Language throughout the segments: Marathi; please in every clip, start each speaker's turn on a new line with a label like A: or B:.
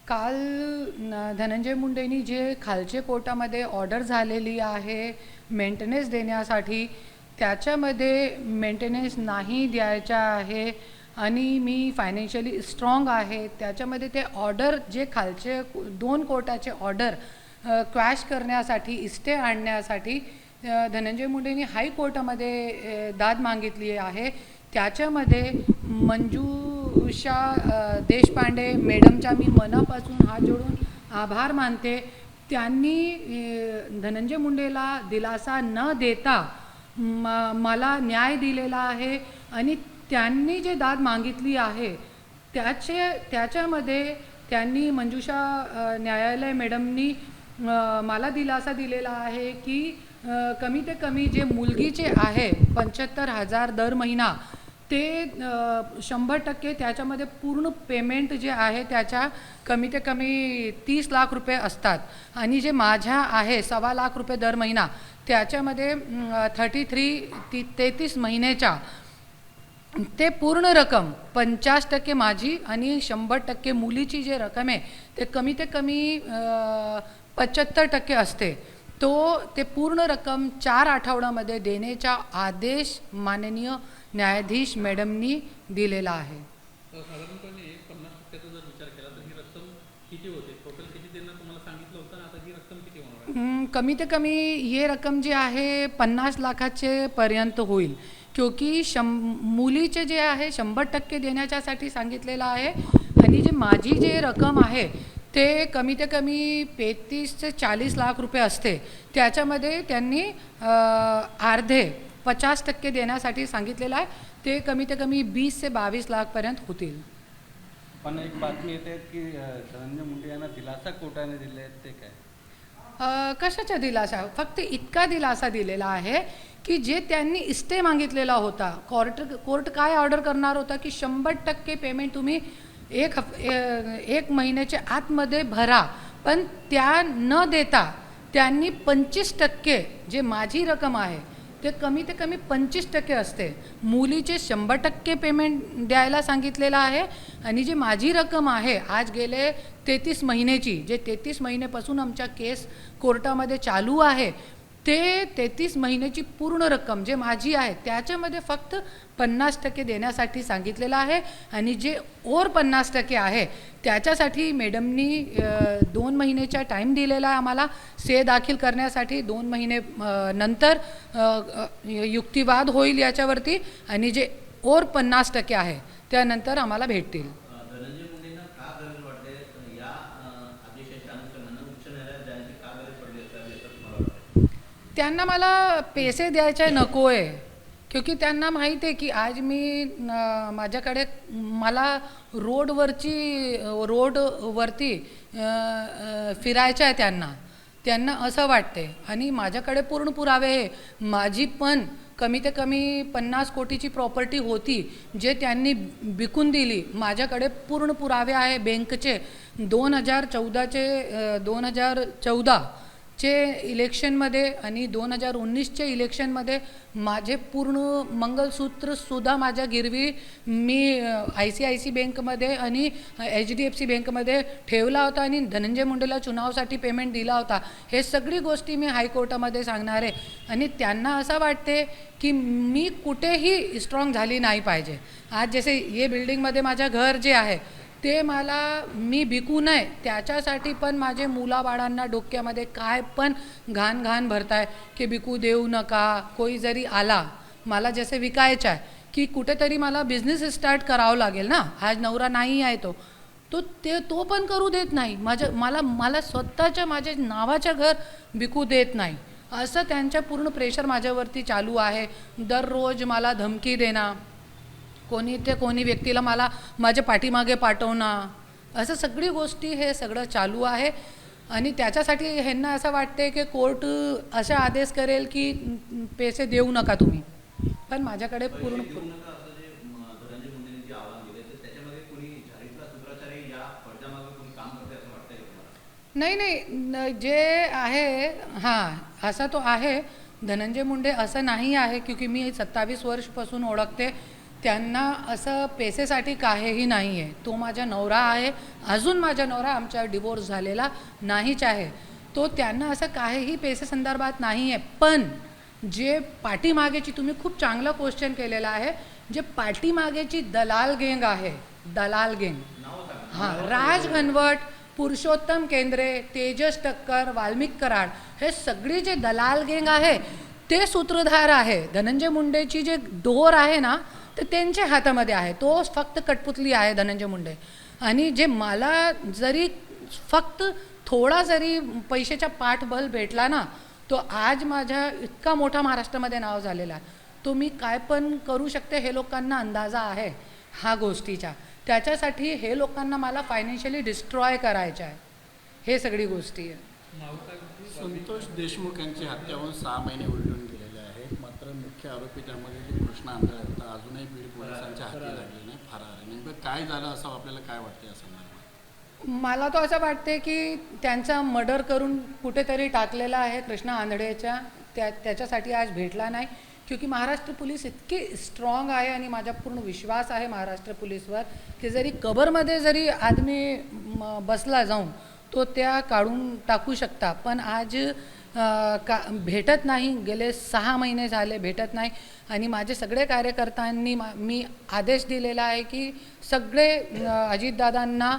A: काल धनंजय मुंडेंनी जे खालचे कोर्टामध्ये ऑर्डर झालेली आहे मेंटेनन्स देण्यासाठी, त्याच्यामध्ये मेंटेनन्स नाही द्यायचा आहे आणि मी फायनान्शियली स्ट्रॉंग आहे, त्याच्यामध्ये ते ऑर्डर जे खालचे 2 कोर्टाचे ऑर्डर क्वॅश करण्यासाठी, स्टे आणण्यासाठी धनंजय मुंडेंनी हायकोर्टामध्ये दाद मागितली आहे. त्याच्यामध्ये मंजुषा देशपांडे मॅडमचा मी मनापासून हात जोडून आभार मानते. त्यांनी धनंजय मुंडेला दिलासा न देता मला न्याय दिलेला आहे आणि त्यांनी जे दाद मागितली आहे त्याच्यामध्ये त्यांनी मंजुषा न्यायालय मॅडमनी मला दिलासा दिलेला आहे की कमी ते कमी जे मुलगीचे आहे 75,000 दर महिना ते 100% त्याच्यामध्ये पूर्ण पेमेंट जे आहे त्याच्या कमी ते कमी 30 लाख रुपये असतात आणि जे माझ्या आहे 1.25 लाख रुपये दर महिना त्याच्यामध्ये 33 महिन्याच्या ते पूर्ण रक्कम 50% माझी आणि 100% मुलीची जे रक्कम आहे ते कमी ते कमी 75% असते. ते पूर्ण रक्कम 4 आठवड्यामध्ये देण्याचा आदेश माननीय न्यायाधीश मॅडमनी दिलेला आहे.
B: साधारणपणे 50%चा जर विचार केला तर ही रक्कम किती होते? टोटल किती देणं तुम्हाला सांगितलं होतं आता ही रक्कम किती होणार आहे?
A: कमी ते कमी ये रक्कम जी आहे 50 लाखाचे पर्यंत होईल, क्योंकि मुलीचे जे आहे 100% देण्याच्यासाठी सांगितलेलं आहे आणि जे माझी जे रक्कम आहे ते कमी ते कमी 35 ते 40 लाख रुपये असते. त्याच्यामध्ये त्यांनी अर्धे 50% देण्यासाठी सांगितलेलं आहे. ते कमी ते कमी 20 ते 22 लाखपर्यंत होतील.
C: पण एक बातमी येते की धनंजय मुंडे यांना दिलासा कोर्टाने दिले, ते काय?
A: कशाचा दिलासा? फक्त इतका दिलासा दिलेला आहे की जे त्यांनी स्टे मागितलेला होता, कोर्ट काय ऑर्डर करणार होता की 100% पेमेंट तुम्ही एक महिन्याच्या आतमध्ये भरा, पण त्या न देता त्यांनी 25% जे माझी रक्कम आहे ते कमी ते कमी 25% असते. मुलीचे 100% पेमेंट द्यायला सांगितलेलं आहे आणि जे माझी रक्कम आहे आज गेले 33 महिन्याची, जे 33 महिन्यापासून आमच्या केस कोर्टामध्ये चालू आहे, ते 33 महिन्याची पूर्ण रक्कम जे माझी आहे त्याच्यामध्ये फक्त 50% देण्यासाठी सांगितलेलं आहे आणि जे और 50% आहे त्याच्यासाठी मॅडमनी 2 महिन्याचा टाईम दिलेला आहे आम्हाला से दाखल करण्यासाठी. 2 महिने नंतर युक्तिवाद होईल याच्यावरती आणि जे और 50% आहे त्यानंतर आम्हाला भेटतील. त्यांना मला पैसे द्यायचे नको आहे, क्योंकि त्यांना माहीत आहे की आज मी माझ्याकडे मला रोडवरती फिरायचं आहे. त्यांना असं वाटते आणि माझ्याकडे पूर्ण पुरावे आहे. माझी पण कमी ते कमी 50 कोटीची प्रॉपर्टी होती जे त्यांनी विकून दिली. माझ्याकडे पूर्ण पुरावे आहे बँकचे. 2014 चे इलेक्शनमध्ये आणि 2019च्या इलेक्शनमध्ये माझे पूर्ण मंगलसूत्रसुद्धा माझ्या गिरवी मी ICICI बँकमध्ये आणि HDFC बँकमध्ये ठेवला होता आणि धनंजय मुंडेला चुनावसाठी पेमेंट दिला होता. हे सगळी गोष्टी मी हायकोर्टामध्ये सांगणार आहे आणि त्यांना असं वाटते की मी कुठेही स्ट्रॉंग झाली नाही पाहिजे. आज जसे ये बिल्डिंगमध्ये माझं घर जे आहे ते मी विकू नये त्याच्यासाठी पण माझे मुलाबाळांना डोक्यामध्ये काय पण घाण भरताय की विकू देऊ नका. कोई जरी आला मला जसे विकायचं आहे की कुठेतरी मला बिझनेस स्टार्ट करावं लागेल ना, आज नवरा नाही आहे तो पण करू देत नाही. मला स्वतःच्या माझ्या नावाचं घर विकू देत नाही. असं त्यांच्या पूर्ण प्रेशर माझ्यावरती चालू आहे. दररोज मला धमकी देणं, कोणी व्यक्तीला मला माझ्या पाठीमागे पाठवणं, असं सगळी गोष्टी हे सगळं चालू आहे आणि त्याच्यासाठी ह्यांना असं वाटते की कोर्ट असा आदेश करेल की पैसे देऊ नका तुम्ही, पण माझ्याकडे पूर्ण नाही जे आहे हां असा तो आहे. धनंजय मुंडे असं नाही आहे, क्योंकि मी 27 वर्षपासून ओळखते त्यांना असं पैसेसाठी काहीही नाही आहे. तो माझा नवरा आहे, अजून माझा नवरा आमचा डिवोर्स झालेला नाहीच आहे. तो त्यांना असं काहीही पैसे संदर्भात नाही आहे. पण जे पाठीमागेची, तुम्ही खूप चांगला क्वेश्चन केलेला आहे, जे पाठीमागेची दलाल गँग आहे, दलाल गँग, हां, राज घनवट, पुरुषोत्तम केंद्रे, तेजस टक्कर, वाल्मिक कराड, हे सगळे जे दलाल गँग आहे ते सूत्रधार आहे. धनंजय मुंडेची जे डोर आहे ना, ते त्यांच्या हातामध्ये आहे. तो फक्त कठपुतली आहे धनंजय मुंडे. आणि जे मला जरी फक्त थोडा जरी पैशाचा पाठबळ भेटला ना, तो आज माझ्या इतका मोठा महाराष्ट्रामध्ये नाव झालेला आहे. तो मी काय पण करू शकते हे लोकांना अंदाजा आहे ह्या गोष्टीचा. त्याच्यासाठी हे लोकांना मला फायनान्शियली डिस्ट्रॉय करायचं आहे. हे सगळी गोष्टी आहे.
D: संतोष देशमुख यांची हत्या होऊन 6 महिने उलटून गेलेले आहेत. मात्र मुख्य आरोपी त्यामध्ये जे कृष्णा आंधळे होता अजूनही बीड पोलिसांच्या हाती लागले नाही, फरार आहे. नेमकं काय झालं असं आपल्याला काय वाटतं या संदर्भात?
A: मला तो असं वाटते की त्यांचा मर्डर करून कुठेतरी टाकलेला आहे कृष्णा आंधळेच्या. त्याच्यासाठी आज भेटला नाही. क्योंकि महाराष्ट्र पोलीस इतके स्ट्रॉंग आहे आणि माझा पूर्ण विश्वास आहे महाराष्ट्र पोलीसवर की जरी कबरमध्ये जरी आदमी बसला जाऊन तो त्या काढून टाकू शकता. पण आज का भेटत नाही. गेले 6 महिने झाले भेटत नाही. आणि माझे सगळे कार्यकर्त्यांनी मी आदेश दिलेला आहे की सगळे अजितदादांना,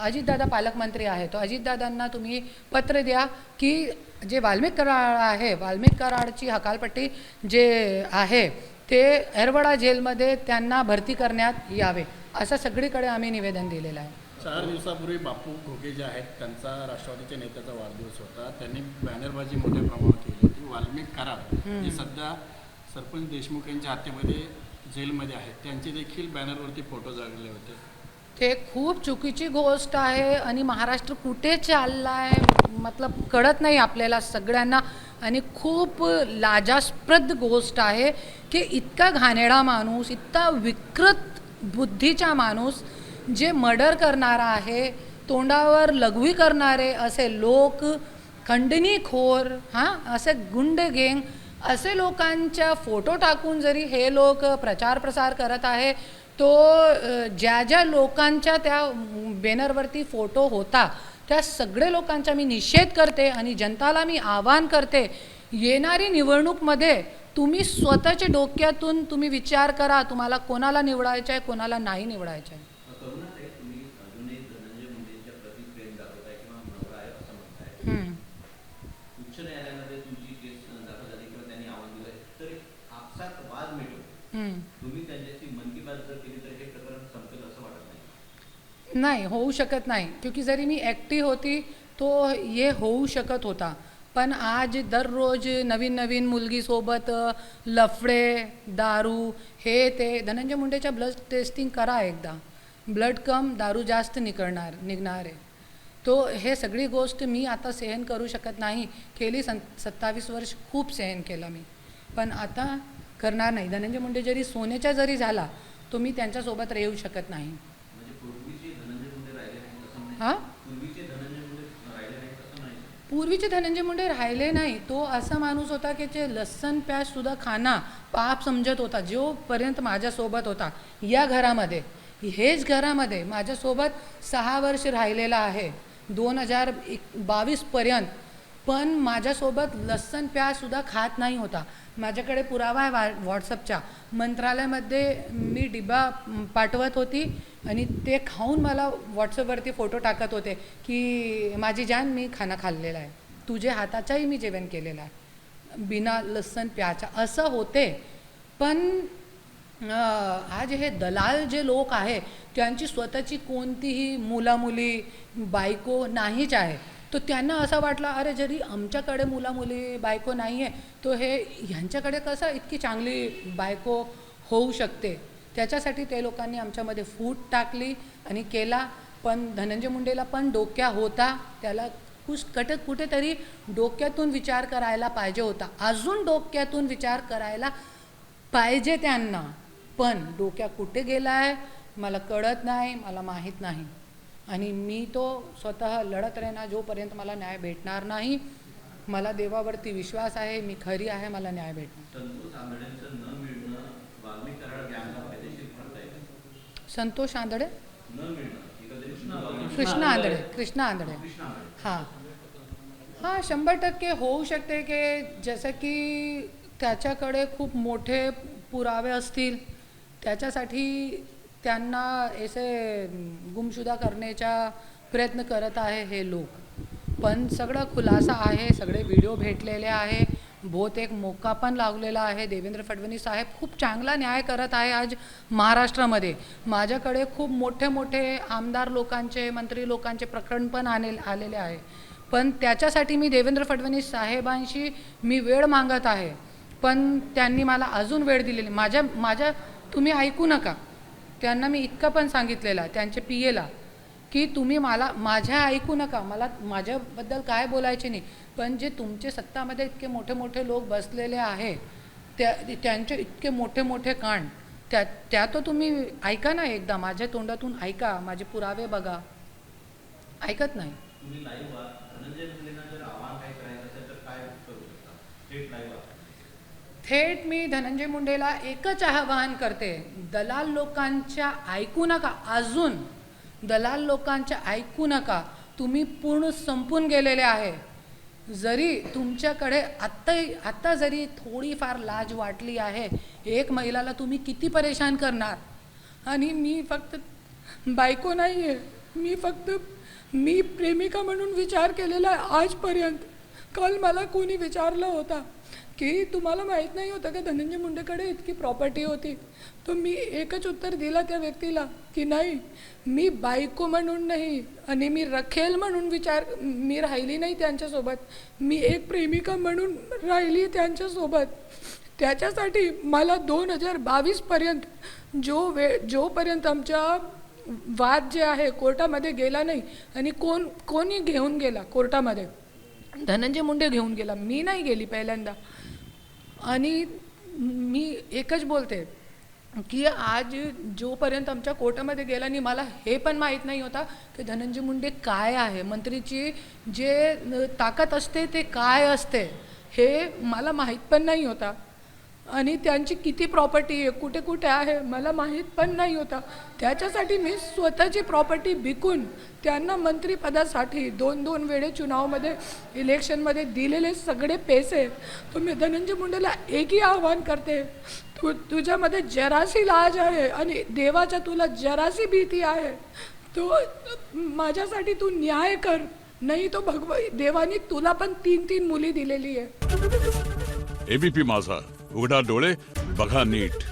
A: अजितदादा पालकमंत्री आहे, तो अजितदादांना तुम्ही पत्र द्या की जे वाल्मिक कराड आहे, वाल्मिक कराडची हकालपट्टी जे आहे ते एरवडा जेलमध्ये त्यांना भरती करण्यात यावे, असं सगळीकडे आम्ही निवेदन दिलेलं आहे.
D: 4 दिवसापूर्वी बापू घोगे जे आहेत त्यांचा राष्ट्रवादीच्या नेत्याचा वाढदिवस होता. त्यांनी बॅनरबाजी मोठ्या प्रमाणात केली होती. वाल्मिक कराड जे सध्या सरपंच देशमुख यांच्या हत्येमध्ये जेलमध्ये आहेत, त्यांचे देखील बॅनरवरती फोटो लागले होते.
A: ते खूप चुकीची गोष्ट आहे आणि महाराष्ट्र कुठे चालला आहे मतलब कळत नाही आपल्याला सगळ्यांना. आणि खूप लाजास्पद गोष्ट आहे की इतका घाणेरडा माणूस, इतका विकृत बुद्धीचा माणूस, जे मर्डर करणारा आहे, तोंडावर लघवी करणारे असे लोक, खंडणीखोर, हां, असे गुंड गँग, असे लोकांच्या फोटो टाकून जरी हे लोक प्रचार प्रसार करत आहे, तो ज्या ज्या लोकांच्या त्या बॅनरवरती फोटो होता त्या सगळे लोकांचा मी निषेध करते. आणि जनताला मी आवाहन करते, येणारी निवडणूकमध्ये तुम्ही स्वतःच्या डोक्यातून तुम्ही विचार करा, तुम्हाला कोणाला निवडायचं आहे, कोणाला नाही निवडायचं आहे.
E: उच्च न्यायालयामध्ये तुमची केस दाखल झाली किंवा त्यांनी आव्हान दिलं तर आपसात वाद मिटून तुम्ही त्यांच्याशी मन की बात जर केली तर हे प्रकरण संपेल असं वाटत नाही?
A: नाही, होऊ शकत नाही. क्योंकि जरी मी ॲक्टिव्ह होती तो हे होऊ शकत होता. पण आज दररोज नवीन नवीन मुलगीसोबत लफडे, दारू, हे ते. धनंजय मुंडेच्या ब्लड टेस्टिंग करा एकदा, ब्लड कम दारू जास्त निघणार आहे. तो हे सगळी गोष्ट मी आता सहन करू शकत नाही. गेली 27 वर्ष खूप सहन केलं मी, पण आता करणार नाही. धनंजय मुंडे जरी सोन्याचा जरी झाला तो मी त्यांच्यासोबत राहू शकत नाही.
E: म्हणजे पूर्वीचे धनंजय मुंडे राहिले नाही तसं नाही?
A: हां,
E: पूर्वीचे धनंजय मुंडे राहिले नाही तसं नाही?
A: पूर्वीचे धनंजय मुंडे राहिले नाही. तो असा माणूस होता की जे लसण प्याजसुद्धा खाना पाप समजत होता. जोपर्यंत माझ्यासोबत होता या घरामध्ये, हेच घरामध्ये माझ्यासोबत 6 वर्ष राहिलेला आहे 2022 पर्यंत. पण माझ्यासोबत लसण प्याजसुद्धा खात नाही होता. माझ्याकडे पुरावा आहे व्हॉट्सअपचा. मंत्रालयामध्ये मी डिबा पाठवत होती आणि ते खाऊन मला व्हॉट्सअपवरती फोटो टाकत होते की माझी जान मी खाना खाल्लेला आहे, तुझे हाताचाही मी जेवण केलेलं आहे बिना लसण प्याजचा, असं होते. पण आज हे दलाल जे लोक आहे त्यांची स्वतःची कोणतीही मुलामुली बायको नाहीच आहे. तो त्यांना असं वाटलं, अरे जरी आमच्याकडे मुलामुली बायको नाही आहे तो हे ह्यांच्याकडे कसं इतकी चांगली बायको होऊ शकते. त्याच्यासाठी ते लोकांनी आमच्यामध्ये फूट टाकली आणि केला. पण धनंजय मुंडेला पण डोक्या होता, त्याला कुठेतरी डोक्यातून विचार करायला पाहिजे होता. अजून डोक्यातून विचार करायला पाहिजे त्यांना. पण डोक्या कुठे गेला आहे मला कळत नाही, मला माहीत नाही. आणि मी तो स्वतः लढत राहणार जोपर्यंत मला न्याय भेटणार नाही. मला देवावरती विश्वास आहे, मी खरी आहे, मला न्याय भेटणार.
E: संतोष आंधळेंचं न मिळणं वाल्मिक कराड गँगला फायदेशीर
A: संतोष आंधळे,
E: न मिळणं एकंदरीत
A: कृष्णा आंधळे हां हां 100% होऊ शकते की जसं की त्याच्याकडे खूप मोठे पुरावे असतील, त्याच्यासाठी त्यांना ऐसे गुमशुदा करण्याचा प्रयत्न करत आहे हे लोक. पण सगळं खुलासा आहे, सगळे व्हिडिओ भेटलेले आहे, बहुत एक मोका पण लावलेला आहे. देवेंद्र फडणवीस साहेब खूप चांगला न्याय करत आहे आज महाराष्ट्रामध्ये. माझ्याकडे खूप मोठे मोठे आमदार लोकांचे, मंत्री लोकांचे प्रकरण पण आलेले आहे. पण त्याच्यासाठी मी देवेंद्र फडणवीस साहेबांशी मी वेळ मागत आहे, पण त्यांनी मला अजून वेळ दिलेली. माझ्या तुम्ही ऐकू नका, त्यांना मी इतकं पण सांगितलेलं त्यांच्या PA की तुम्ही माझ्या ऐकू नका, मला माझ्याबद्दल काय बोलायचे नाही, पण जे तुमचे सत्तामध्ये इतके मोठे मोठे लोक बसलेले आहे त्यांचे इतके मोठे मोठे कांड त्या तो तुम्ही ऐका ना, एकदा माझ्या तोंडातून ऐका, माझे पुरावे बघा. ऐकत नाही.
E: तुम्ही लाईव्ह व्हा. धनंजय मुंडेंना जर आव्हान काय करायचं असेल तर काय करू शकता? थेट लाईव्ह व्हा.
A: थेट मी धनंजय मुंडेला एकच आवाहन करते, दलाल लोकांच्या ऐकू नका, अजून दलाल लोकांच्या ऐकू नका. तुम्ही पूर्ण संपून गेलेले आहे. जरी तुमच्याकडे आत्ता जरी थोडीफार लाज वाटली आहे, एक महिलाला तुम्ही किती परेशान करणार. आणि मी फक्त बायको नाही आहे, मी प्रेमिका म्हणून विचार केलेला आहे आजपर्यंत. काल मला कोणी विचारलं होता की तुम्हाला माहीत नाही होतं का धनंजय मुंडेकडे इतकी प्रॉपर्टी होती, तर मी एकच उत्तर दिला त्या व्यक्तीला की नाही, मी बायको म्हणून नाही आणि मी रखेल म्हणून मी राहिली नाही त्यांच्यासोबत, मी एक प्रेमिका म्हणून राहिली त्यांच्यासोबत. त्याच्यासाठी मला 2022पर्यंत जोपर्यंत आमच्या वाद जे आहे कोर्टामध्ये गेला नाही, आणि कोणी घेऊन गेला कोर्टामध्ये, धनंजय मुंडे घेऊन गेला, मी नाही गेली पहिल्यांदा. आणि मी एकच बोलते की आज जोपर्यंत आमच्या कोर्टामध्ये गेला नाही, मला हे पण माहीत नाही होता की धनंजय मुंडे काय आहे, मंत्रीची जे ताकद असते ते काय असते हे मला माहीत पण नाही होता. आणि त्यांची किती प्रॉपर्टी आहे, कुठे कुठे आहे मला माहीत पण नाही होता. त्याच्यासाठी मी स्वतःची प्रॉपर्टी विकून त्यांना मंत्रिपदासाठी 2 वेळे चुनावमध्ये इलेक्शनमध्ये दिलेले सगळे पैसे. तो मी धनंजय मुंडेला एकही आव्हान करते, तुझ्यामध्ये जरासी लाज आहे आणि देवाच्या तुला जरासी भीती आहे, तो माझ्यासाठी तू न्याय कर, नाही तो देवानी तुला पण 3 मुली दिलेली आहे.
F: ABP माझा, उघडा डोळे बघा नीट.